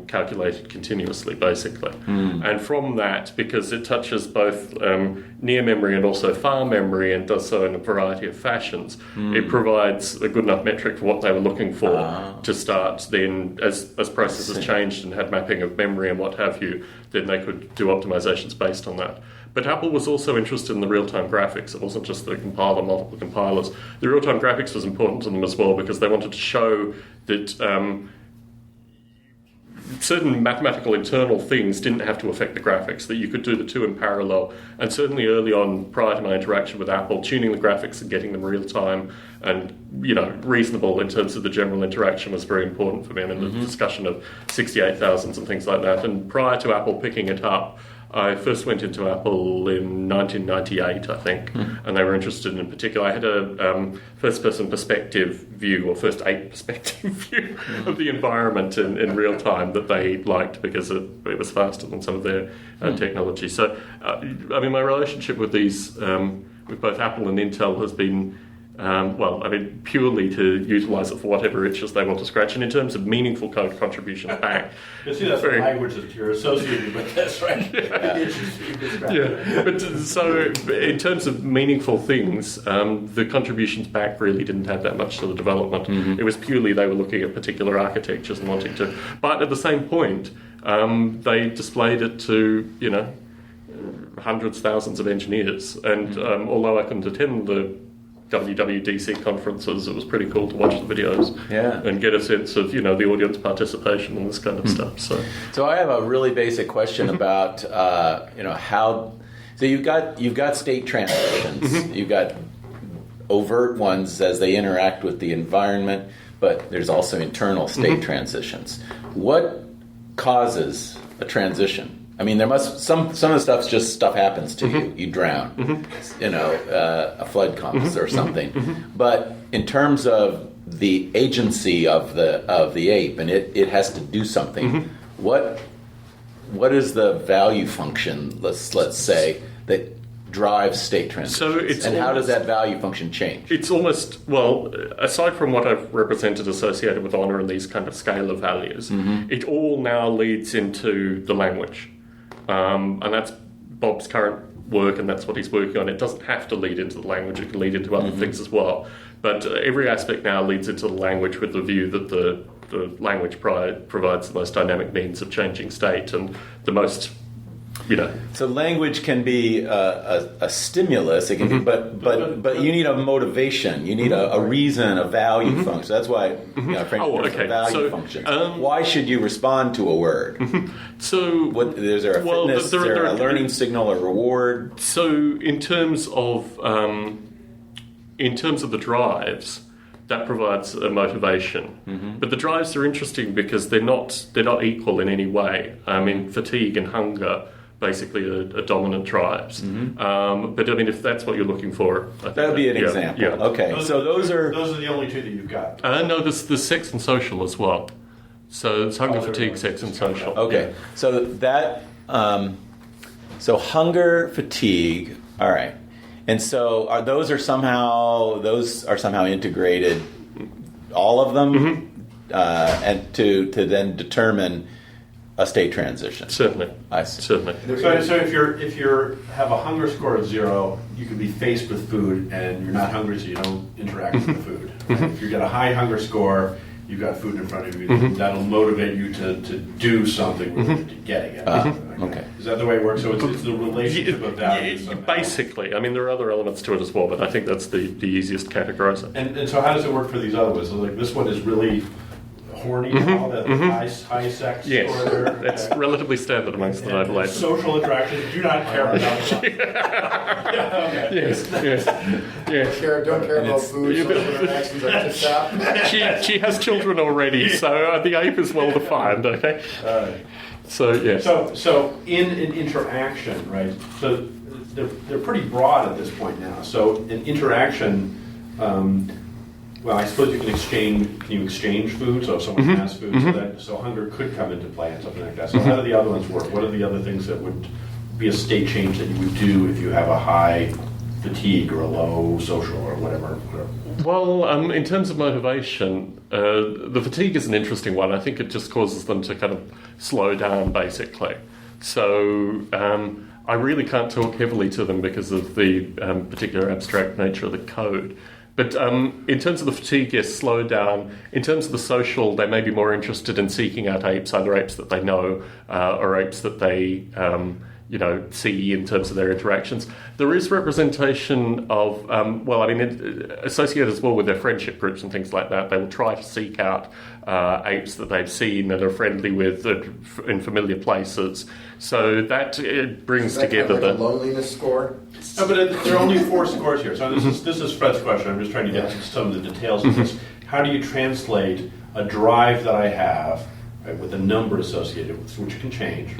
calculated continuously, basically. And from that, because it touches both near memory and also far memory and does so in a variety of fashions, it provides a good enough metric for what they were looking for to start. Then, as processes changed and had mapping of memory and what have you, then they could do optimizations based on that. But Apple was also interested in the real-time graphics. It wasn't just the compiler, multiple compilers. The real-time graphics was important to them as well because they wanted to show that certain mathematical internal things didn't have to affect the graphics, that you could do the two in parallel. And certainly early on, prior to my interaction with Apple, tuning the graphics and getting them real-time and, reasonable in terms of the general interaction was very important for me. I mean, the discussion of 68,000s and things like that. And prior to Apple picking it up, I first went into Apple in 1998, I think, and they were interested in particular. I had a first-person perspective view, or first ape perspective view of the environment in real time that they liked because it was faster than some of their technology. So, my relationship with these, with both Apple and Intel has been purely to utilise it for whatever itches they want to scratch. And in terms of meaningful code contributions back... You see, that's the language that you're associated with this, right? Yeah. But so in terms of meaningful things, the contributions back really didn't have that much to the development. It was purely they were looking at particular architectures and wanting to... But at the same point, they displayed it to, hundreds, thousands of engineers. And although I couldn't attend the WWDC conferences, it was pretty cool to watch the videos and get a sense of, the audience participation and this kind of stuff. So I have a really basic question about, how... So you've got state transitions. You've got overt ones as they interact with the environment, but there's also internal state transitions. What causes a transition? I mean, there must some of the stuff's just stuff happens to you. You drown, a flood comes or something. But in terms of the agency of the ape, and it has to do something. What is the value function? Let's say that drives state transitions, how does that value function change? It's almost, aside from what I've represented associated with honor and these kind of scalar values, it all now leads into the language. And that's Bob's current work, and that's what he's working on. It doesn't have to lead into the language, it can lead into other things as well. But every aspect now leads into the language with the view that the language provides the most dynamic means of changing state and the most, So language can be a stimulus, it can be, but you need a motivation, you need a reason, a value function. That's why value function. Why should you respond to a word? So, is there a fitness? Is there a learning signal, a reward? So, in terms of the drives, that provides a motivation. But the drives are interesting because they're not equal in any way. I mean, fatigue and hunger basically are dominant drives. But I mean, if that's what you're looking for, that would be an example. Yeah. Okay, those are the only two that you've got. No, there's sex and social as well. So it's hunger, fatigue, sex, and social. Okay, so that hunger, fatigue. All right, and so those are somehow integrated, all of them, and to then determine a state transition. Certainly, I see. Certainly. So if you have a hunger score of 0, you can be faced with food and you're not hungry, so you don't interact with the food. If you get a high hunger score, you've got food in front of you. That'll motivate you to do something with getting it. Okay. Is that the way it works? So it's the relationship of that. Basically, I mean, there are other elements to it as well, but I think that's the easiest categorization. And so how does it work for these other ones? So like this one is really horny, all that high sex yes. score there. That's relatively standard amongst the Noble Ape. Social interactions do not care about that. Yes. Don't care about food. Social interactions are just out. She has children already, so the ape is well defined. Okay. So yes. So in an interaction, right? So they're pretty broad at this point now. So an interaction, well, I suppose you can exchange. Can you exchange food? So if someone has food, so hunger could come into play and something like that. So how do the other ones work? What are the other things that would be a state change that you would do if you have a high fatigue or a low social or whatever? Well, in terms of motivation, the fatigue is an interesting one. I think it just causes them to kind of slow down, basically. So I really can't talk heavily to them because of the particular abstract nature of the code. But in terms of the fatigue, yes, slow down. In terms of the social, they may be more interested in seeking out apes, either apes that they know or apes that they see in terms of their interactions. There is representation of, associated as well with their friendship groups and things like that. They will try to seek out apes that they've seen and are friendly with in familiar places. So that brings together kind of like a loneliness score. No, but there are only 4 scores here. So this is Fred's question. I'm just trying to get to some of the details of this. How do you translate a drive that I have, right, with a number associated with which can change?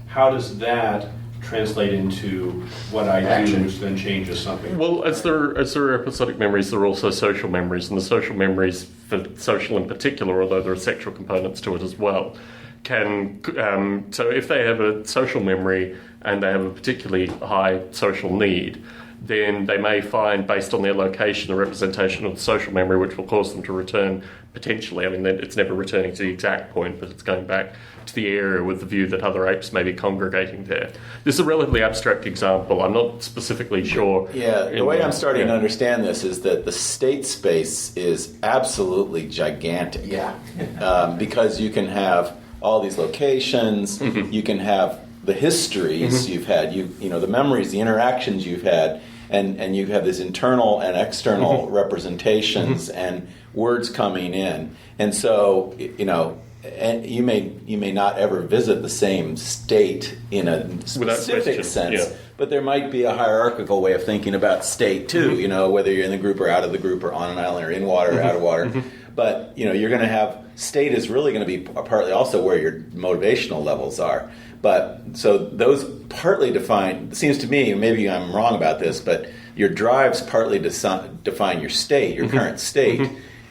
How does that translate into what I do, which then changes something? Well, as there are episodic memories, there are also social memories, and the social memories, for social in particular, although there are sexual components to it as well, so if they have a social memory and they have a particularly high social need, then they may find, based on their location, a representation of the social memory which will cause them to return potentially. I mean, it's never returning to the exact point, but it's going back to the area with the view that other apes may be congregating there. This is a relatively abstract example. I'm not specifically sure. Yeah, the way I'm starting to understand this is that the state space is absolutely gigantic. Yeah. Because you can have all these locations, you can have the histories you've had, the memories, the interactions you've had, and you have this internal and external representations and words coming in. And so, and you may not ever visit the same state in a specific sense, but there might be a hierarchical way of thinking about state too, whether you're in the group or out of the group or on an island or in water or out of water. But, you're going to have, state is really going to be partly also where your motivational levels are. But, so those partly define, it seems to me, maybe I'm wrong about this, but your drives partly define your state, your current state.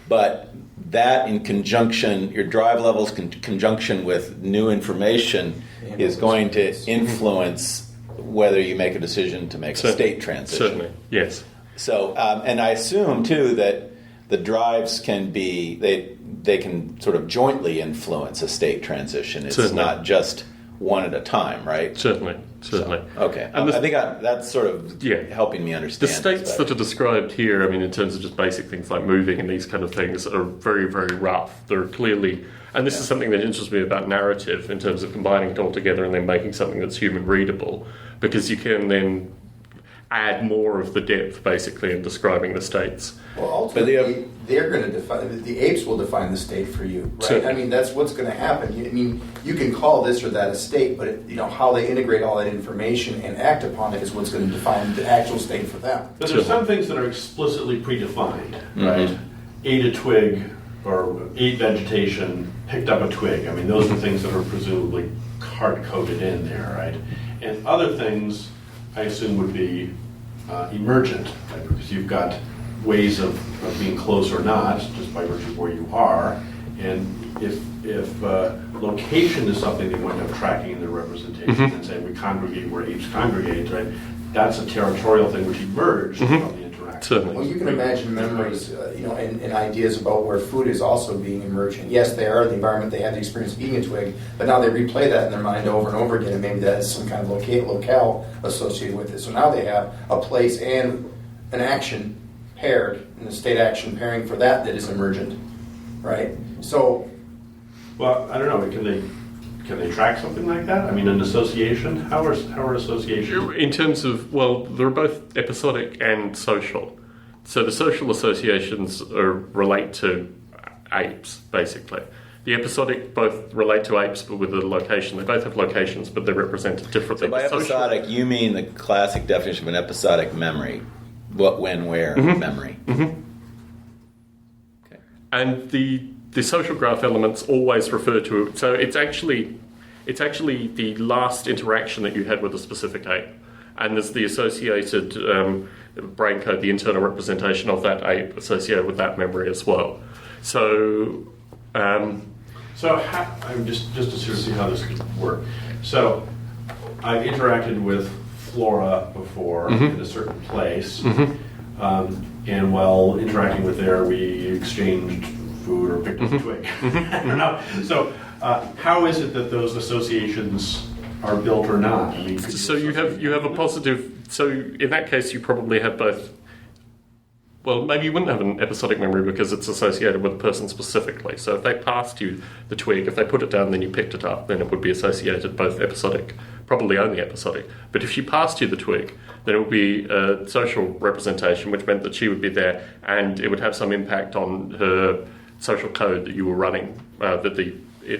But that in conjunction, your drive levels in conjunction with new information is going to influence whether you make a decision to make a state transition. Certainly, yes. So, and I assume, too, that the drives can be, they can sort of jointly influence a state transition. It's not just one at a time, right? Certainly. So, okay. And I think that's sort of helping me understand. The states that are described here, I mean, in terms of just basic things like moving and these kind of things, are very, very rough. They're clearly, and this is something that interests me about narrative in terms of combining it all together and then making something that's human readable, because you can then add more of the depth, basically, in describing the states. Well, ultimately, they're going to define, the apes will define the state for you, right? Certainly. I mean, that's what's going to happen. I mean, you can call this or that a state, but how they integrate all that information and act upon it is what's going to define the actual state for them. But there's some things that are explicitly predefined, right? Ate a twig or ate vegetation, picked up a twig. I mean, those are things that are presumably hard-coded in there, right? And other things, I assume, would be emergent, right? Because you've got ways of being close or not, just by virtue of where you are. And if location is something they wind up tracking in their representation and say we congregate where apes congregate, right? That's a territorial thing which emerged from the interaction. Certainly. Well, you can imagine memories, and ideas about where food is also being emergent. Yes, they are the environment, they have the experience of eating a twig, but now they replay that in their mind over and over again, and maybe that has some kind of locale associated with it. So now they have a place and an action paired, and the state action pairing for that is emergent, right? So, well, I don't know. Can they track something like that? I mean, an association. How are associations? In terms of, well, they're both episodic and social. So the social associations relate to apes, basically. The episodic both relate to apes, but with a location. They both have locations, but they're represented differently. So by episodic, you mean the classic definition of an episodic memory. What, when, where memory. Okay. And the social graph elements always refer to, so it's actually, It's actually the last interaction that you had with a specific ape. And there's the associated brain code, the internal representation of that ape associated with that memory as well. So, I'm just to sort of see how this could work. So, I've interacted with Flora before in a certain place, and while interacting with her, we exchanged food or picked up a twig. I don't know. So, how is it that those associations are built or not? I mean, so you have a positive. So in that case, you probably have both. Well, maybe you wouldn't have an episodic memory because it's associated with a person specifically. So if they passed you the twig, if they put it down, then you picked it up, then it would be associated both episodic, probably only episodic. But if she passed you the twig, then it would be a social representation, which meant that she would be there, and it would have some impact on her social code that you were running, that the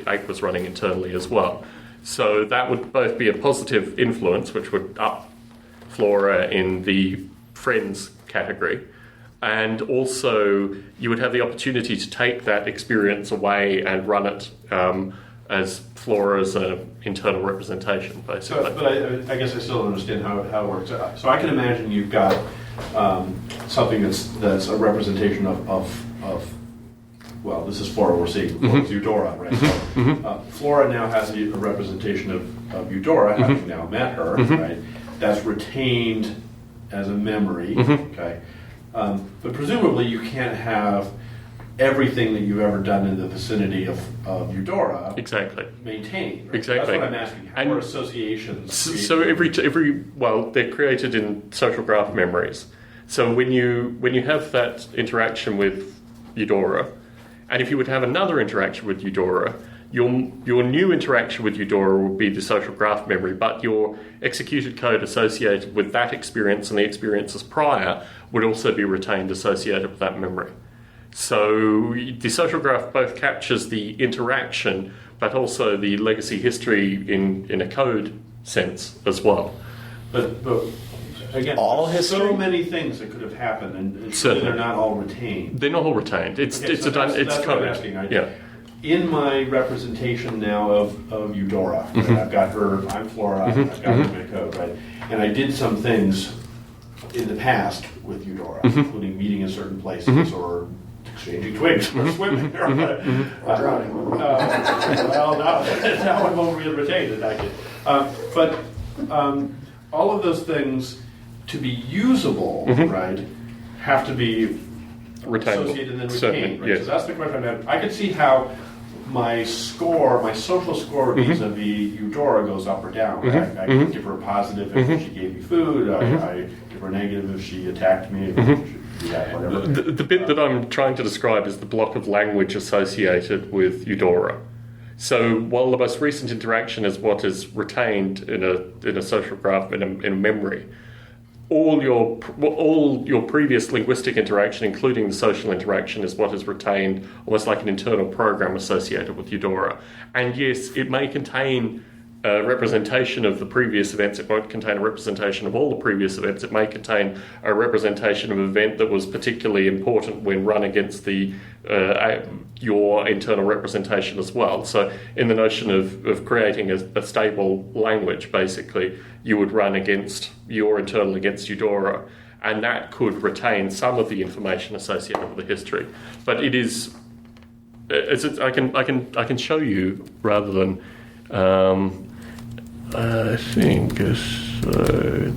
ape was running internally as well. So that would both be a positive influence, which would up Flora in the friends category, and also you would have the opportunity to take that experience away and run it as Flora's internal representation, basically. So, but I guess I still don't understand how it works. So I can imagine you've got something that's a representation of well, this is Flora we're seeing. It's Eudora, right? So, Flora now has a representation of Eudora, having now met her, right? That's retained as a memory, okay? But presumably you can't have everything that you've ever done in the vicinity of Eudora maintained. Right? Exactly. That's what I'm asking. How are associations created? So every they're created in social graph memories. So when you have that interaction with Eudora, and if you would have another interaction with Eudora, your new interaction with Eudora will be the social graph memory, but your executed code associated with that experience and the experiences prior would also be retained associated with that memory. So the social graph both captures the interaction, but also the legacy history in a code sense as well. But again, all there's history? so many things that could have happened, and Certainly. they're not all retained. They're not all retained. It's Okay, it's so a that's it's what code. I'm asking. Right? Yeah. In my representation now of Eudora, right, I've got her, I'm Flora, I've got her in my code, right? And I did some things in the past with Eudora, including meeting in certain places or exchanging twigs or swimming or drowning. Well, now I'm over retained in that case. But all of those things, to be usable, right, have to be Retained. associated and then Certainly, retained. Right? yes. So that's the question I have. I could see how my social score vis-a-vis Eudora goes up or down. Right? I could give her a positive if she gave me food. I give her a negative if she attacked me. Whatever. The bit that I'm trying to describe is the block of language associated with Eudora. So while the most recent interaction is what is retained in a social graph, in a memory, all your previous linguistic interaction, including the social interaction, is what is retained, almost like an internal program associated with Eudora. And yes, it may contain a representation of the previous events. It won't contain a representation of all the previous events. It may contain a representation of an event that was particularly important when run against your internal representation as well. So in the notion of creating a stable language, basically, you would run against your internal against Eudora, and that could retain some of the information associated with the history. But it is, I can show you rather than. I think so.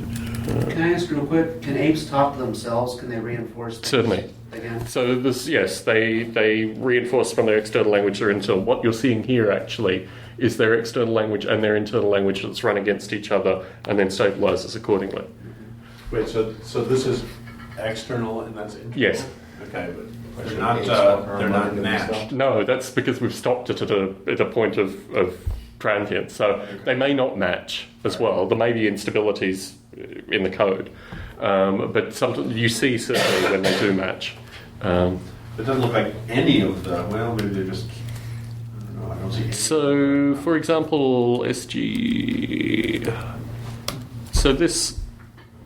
Can I ask real quick? Can apes talk to themselves? Can they reinforce things Certainly. again? So they reinforce from their external language their internal. What you're seeing here actually is their external language and their internal language that's run against each other and then stabilizes accordingly. Wait, so this is external and that's internal? Yes. Okay, but they're not matched. No, that's because we've stopped it at a point of transient. So they may not match as well. There may be instabilities in the code, but sometimes you see certainly when they do match. It doesn't look like any of the. Well, maybe they're just. I don't know. I don't see. So, for example, SG. So this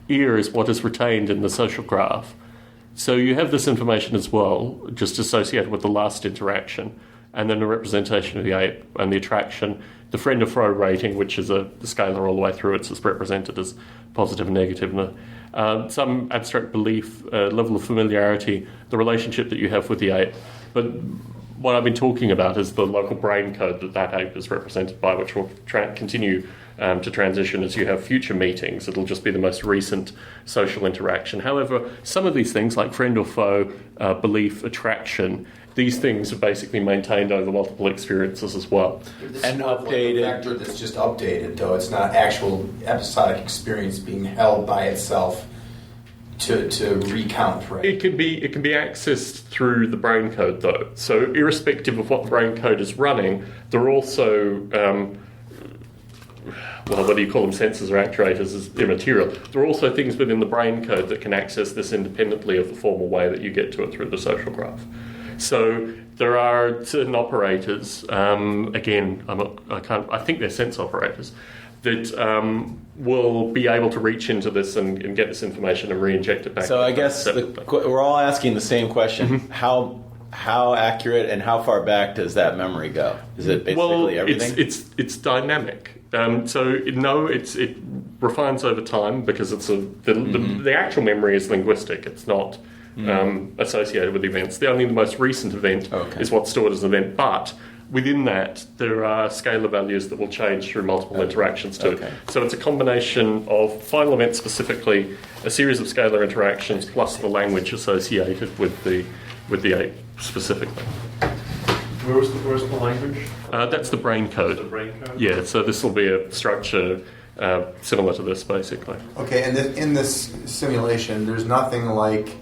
here is what is retained in the social graph. So you have this information as well, just associated with the last interaction. and then a representation of the ape and the attraction. The friend or foe rating, which is the scalar all the way through, it's just represented as positive and negative. Some abstract belief, level of familiarity, the relationship that you have with the ape. But what I've been talking about is the local brain code that ape is represented by, which will continue to transition as you have future meetings. It'll just be the most recent social interaction. However, some of these things, like friend or foe, belief, attraction, these things are basically maintained over multiple experiences as well. And Like a updated. vector that's just updated, though. It's not actual episodic experience being held by itself to recount, right? It can be accessed through the brain code, though. So irrespective of what the brain code is running, there are also whether you call them sensors or actuators is immaterial. There are also things within the brain code that can access this independently of the formal way that you get to it through the social graph. So there are certain operators, again, I think they're sense operators, that will be able to reach into this and get this information and re-inject it back. So I guess we're all asking the same question. How accurate and how far back does that memory go? Is it basically everything? It's dynamic. It refines over time because it's the actual memory is linguistic. It's not associated with events. The most recent event is what's stored as an event, but within that there are scalar values that will change through multiple interactions too. So it's a combination of final events specifically, a series of scalar interactions, plus the language associated with the ape specifically. Where's the language? That's the brain code. The brain code? Yeah, so this will be a structure similar to this, basically. Okay, and in this simulation, there's nothing like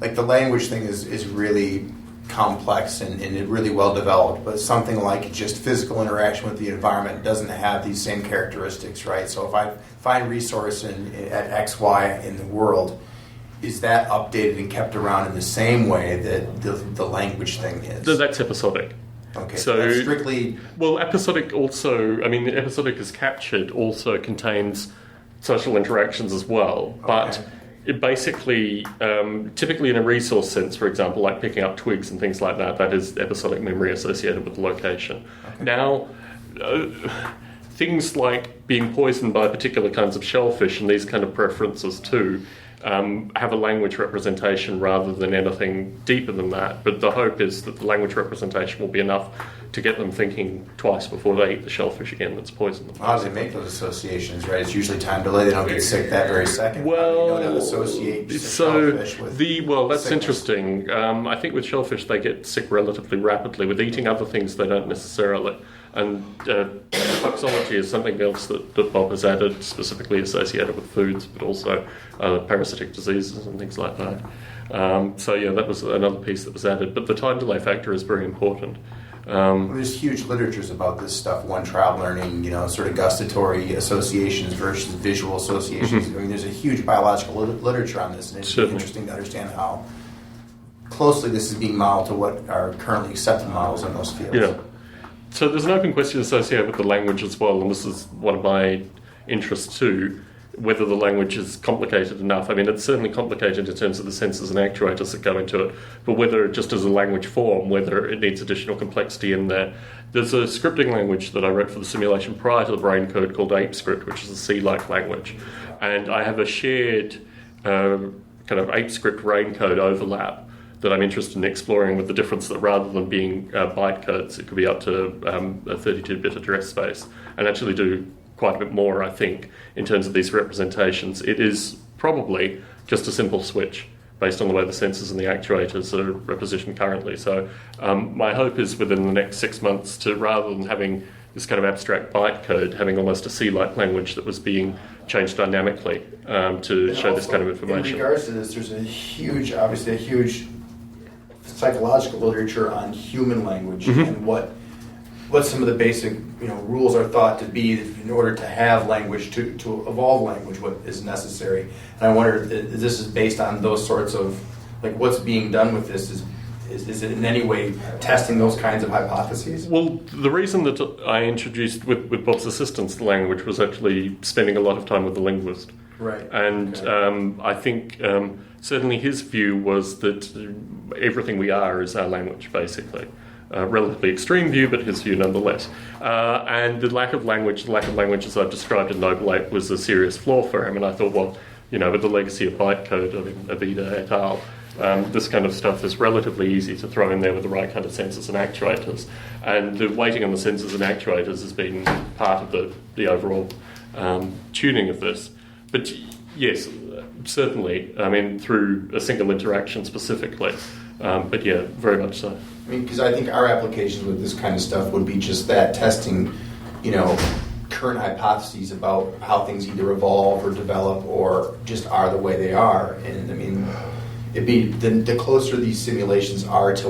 the language thing is really complex and really well developed, but something like just physical interaction with the environment doesn't have these same characteristics, right? So if I find resource at X, Y in the world, is that updated and kept around in the same way that the language thing is? So that's episodic. Okay, so that's strictly... Well, episodic also, episodic is captured also contains social interactions as well, but it basically, typically in a resource sense, for example, like picking up twigs and things like that, that is episodic memory associated with the location. Now, things like being poisoned by particular kinds of shellfish and these kind of preferences too, have a language representation rather than anything deeper than that. But the hope is that the language representation will be enough to get them thinking twice before they eat the shellfish again that's poisoned them. How do they make those associations, right? It's usually time delay. They don't get sick that very second. Well, How do they know to associate shellfish with that's sickness? Interesting. I think with shellfish they get sick relatively rapidly. With eating other things they don't necessarily. And toxology is something else that Bob has added, specifically associated with foods, but also parasitic diseases and things like that. That was another piece that was added. But the time delay factor is very important. There's huge literatures about this stuff. One trial learning, sort of gustatory associations versus visual associations. There's a huge biological literature on this, and it's interesting to understand how closely this is being modeled to what are currently accepted models in those fields. Yeah. So there's an open question associated with the language as well, and this is one of my interests too, whether the language is complicated enough. It's certainly complicated in terms of the sensors and actuators that go into it, but whether it just as a language form, whether it needs additional complexity in there. There's a scripting language that I wrote for the simulation prior to the brain code called Ape Script, which is a C-like language. And I have a shared kind of Ape Script brain code overlap that I'm interested in exploring, with the difference that rather than being byte codes, it could be up to a 32-bit address space, and actually do quite a bit more, I think, in terms of these representations. It is probably just a simple switch based on the way the sensors and the actuators are repositioned currently. So my hope is within the next 6 months to, rather than having this kind of abstract byte code, having almost a C-like language that was being changed dynamically to show this kind of information. In regards to this, there's obviously a huge psychological literature on human language and what some of the basic rules are thought to be in order to have language, to evolve language, what is necessary. And I wonder if this is based on those sorts of, what's being done with this is it in any way testing those kinds of hypotheses? Well, the reason that I introduced with Bob's assistance the language was actually spending a lot of time with the linguist. Right. And I think certainly his view was that everything we are is our language, basically. relatively extreme view, but his view nonetheless. And the lack of language as I've described in Noble Ape was a serious flaw for him. And I thought, well, with the legacy of bytecode, Abida et al., this kind of stuff is relatively easy to throw in there with the right kind of sensors and actuators. And the weighting on the sensors and actuators has been part of the overall tuning of this. But yes, certainly, through a single interaction specifically. But yeah, very much so. Because I think our applications with this kind of stuff would be just that, testing, current hypotheses about how things either evolve or develop or just are the way they are. And it'd be the closer these simulations are to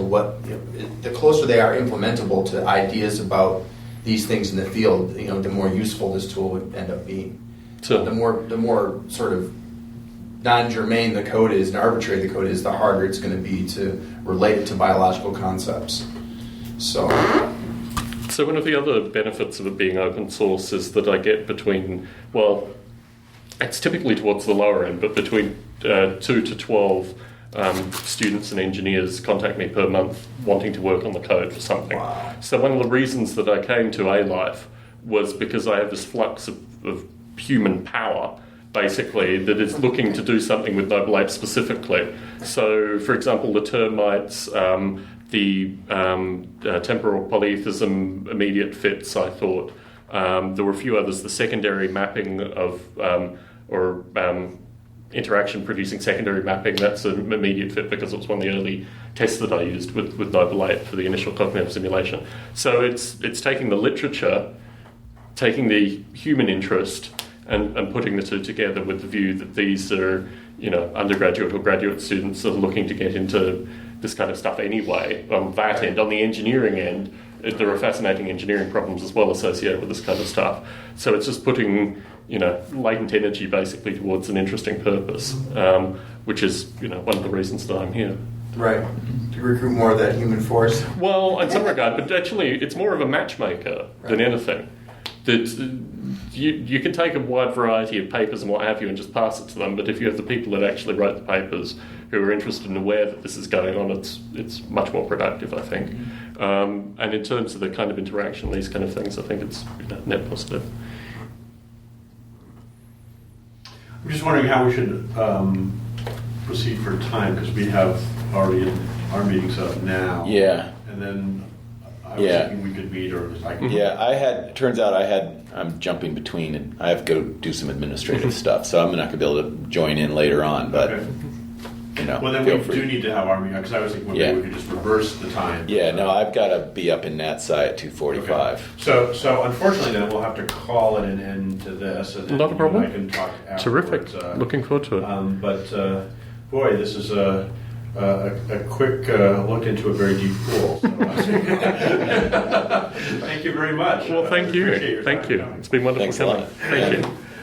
the closer they are implementable to ideas about these things in the field, the more useful this tool would end up being. So the more sort of non-germane the code is and arbitrary the code is, the harder it's going to be to relate it to biological concepts. So one of the other benefits of it being open source is that I get it's typically towards the lower end, but between 2 to 12 students and engineers contact me per month wanting to work on the code for something. Wow. So one of the reasons that I came to A-Life was because I have this flux of human power, basically, that is looking to do something with Noble Ape specifically. So, for example, the termites, the temporal polytheism immediate fits, I thought. There were a few others, the secondary mapping of, interaction producing secondary mapping, that's an immediate fit because it was one of the early tests that I used with Noble Ape for the initial cognitive simulation. So it's taking the literature, taking the human interest, and putting the two together with the view that these are, undergraduate or graduate students that are looking to get into this kind of stuff anyway. On that end, on the engineering end, there are fascinating engineering problems as well associated with this kind of stuff. So it's just putting, latent energy basically towards an interesting purpose, which is, one of the reasons that I'm here. Right. To recruit more of that human force. Well, in some regard, but actually it's more of a matchmaker than anything. That you can take a wide variety of papers and what have you and just pass it to them, but if you have the people that actually wrote the papers who are interested and aware that this is going on, it's much more productive, I think. And in terms of the kind of interaction, these kind of things, I think it's net positive. I'm just wondering how we should proceed for time, because we have already our meeting set up now. Yeah. And then I was thinking we could meet, or I could... Yeah, turns out I'm jumping between, and I have to go do some administrative stuff, so I'm not going to be able to join in later on, but, Okay. Well, then we do need to have our meeting, because I was thinking maybe we could just reverse the time. Yeah, no, I've got to be up in NatSci at 2:45. Okay. So unfortunately, then we'll have to call it an end to this, and then Not a problem. I can talk afterwards. Terrific. Looking forward to it. But boy, this is a quick look into a very deep pool. So, thank you very much. Well, thank you. Appreciate your Thank time. you. It's been wonderful Thanks a lot. coming. Thank you.